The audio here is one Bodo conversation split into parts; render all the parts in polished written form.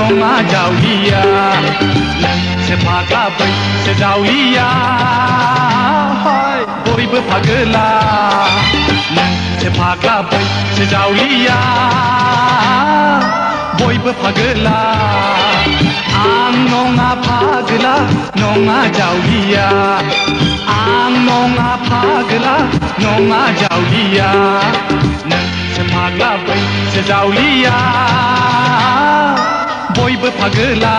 नङा जावलिया नोंसो फाग्ला बैसो जावलिया बयबो फागोला नोंसो फाग्ला बैसो जावलिया बयबो फागोला आं नङा फागोला नङा जावलिया आं नङा फागोला नङा जावलिया नोंसो फाग्ला बैसो जावलिया बयबो फागोला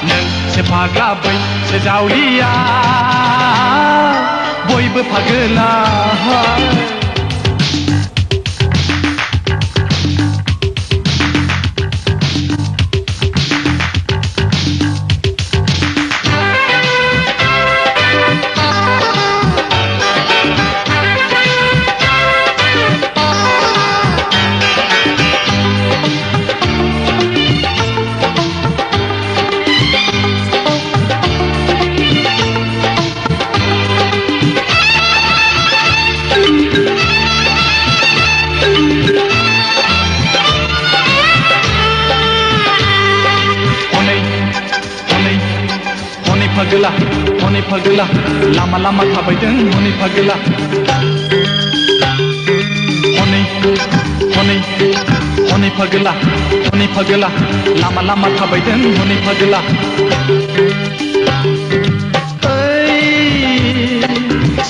नोंसो फाग्ला बैसो जावलिया बयबो फागोला हनै फागोला लामा लामा थाबायदों हनै फागोला हनै फागोला लामा लामा थाबायदों हनै फागोला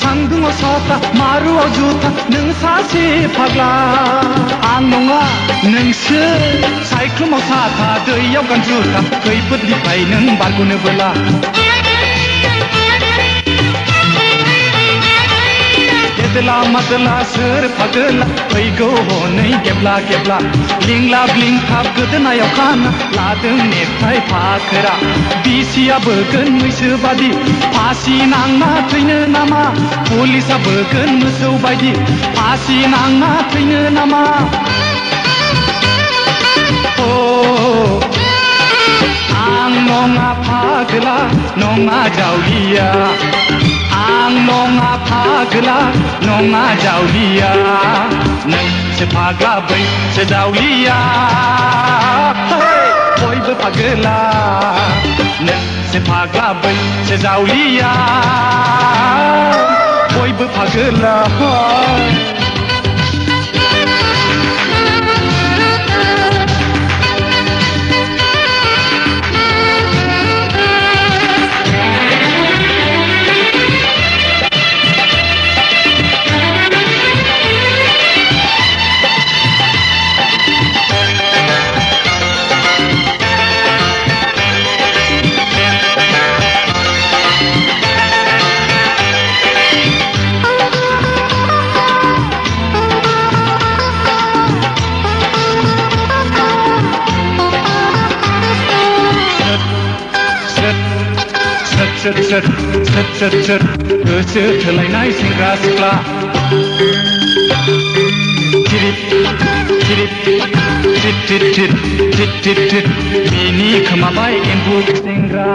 सान्दुङाव साथा मारुआव जुथा नों सासे फाग्ला आं नङा नोंसो सायख्लुमाव साथा दैयाव गान जुथा खैफोदनिफ्राय नों बारग'नोबोला गेदला मादला सोर फागोला फैगौ हनै गेब्ला गेब्ला लिंलाब लिंथाब गोदोनायाव खाना लादों नेथाय फाखोरा बिसिया बोगोन मैसो बादि फासि नांना थैनो नामा पुलिसा बोगोन मोसौ बायदि फासि नांना थैनो नामा आं नङा फागोला नङा जावलिया आं नङा फागोला नङा जावलिया नोंसो फाग्ला बैसो जावलिया बयबो फागोला नोंसो फाग्ला बैसो जावलिया बयबो फागोला सोर गोसो थोलायनाय सेंग्रा सिख्ला बिनि खोमाबाय एम्बु सेंग्रा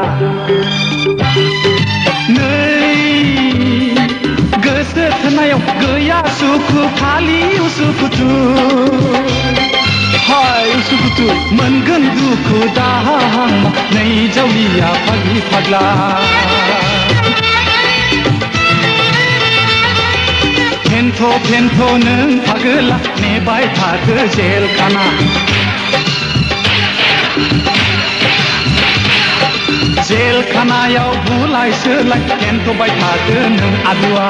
नै गोसो थोनायाव गैया सुखु खालि उसुखुथु हाय उसुखुथु मोनगोन दुखु दाहां नै जावलिया फाग्लि फाग्ला फेन्थ' नों फागोला नेबाय थादो जेलखाना जेलखानायाव बुलाय सोलाय फेन्थ'बाय थादो नों आलुआ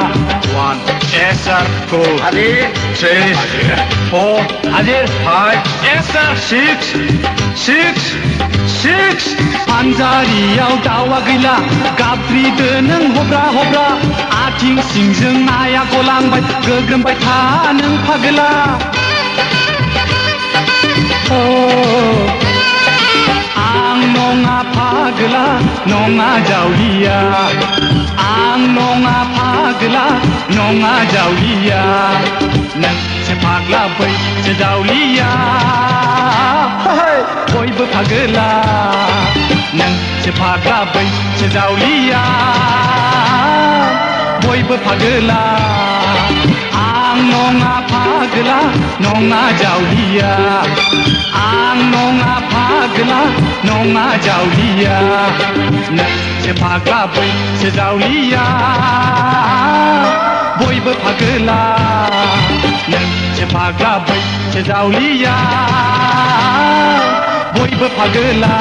1 yes sir 2 हाजिर 3 4 हाजिर 5 yes sir 6 फानजारियाव दावा गैला गाबज्रिदो नों हब्रा आथिं सिंजों नाया गलांबाय गोग्रोमबाय था नों फागोला आं नङा फागोला नङा जावलिया आं नङा फागोला नङा जावलिया नोंसो फाग्ला बैसो जावलिया बयबो फागोला नोंसो फाग्ला बैसो जावलिया बयबो फागोला आं नङा फागोला नङा जावलिया आं नङा फागोला नङा जावलिया नोंसो फाग्ला बैसो जावलिया बयबो फागोला नोंसो फाग्ला बैसो जावलिया बयबो फागोला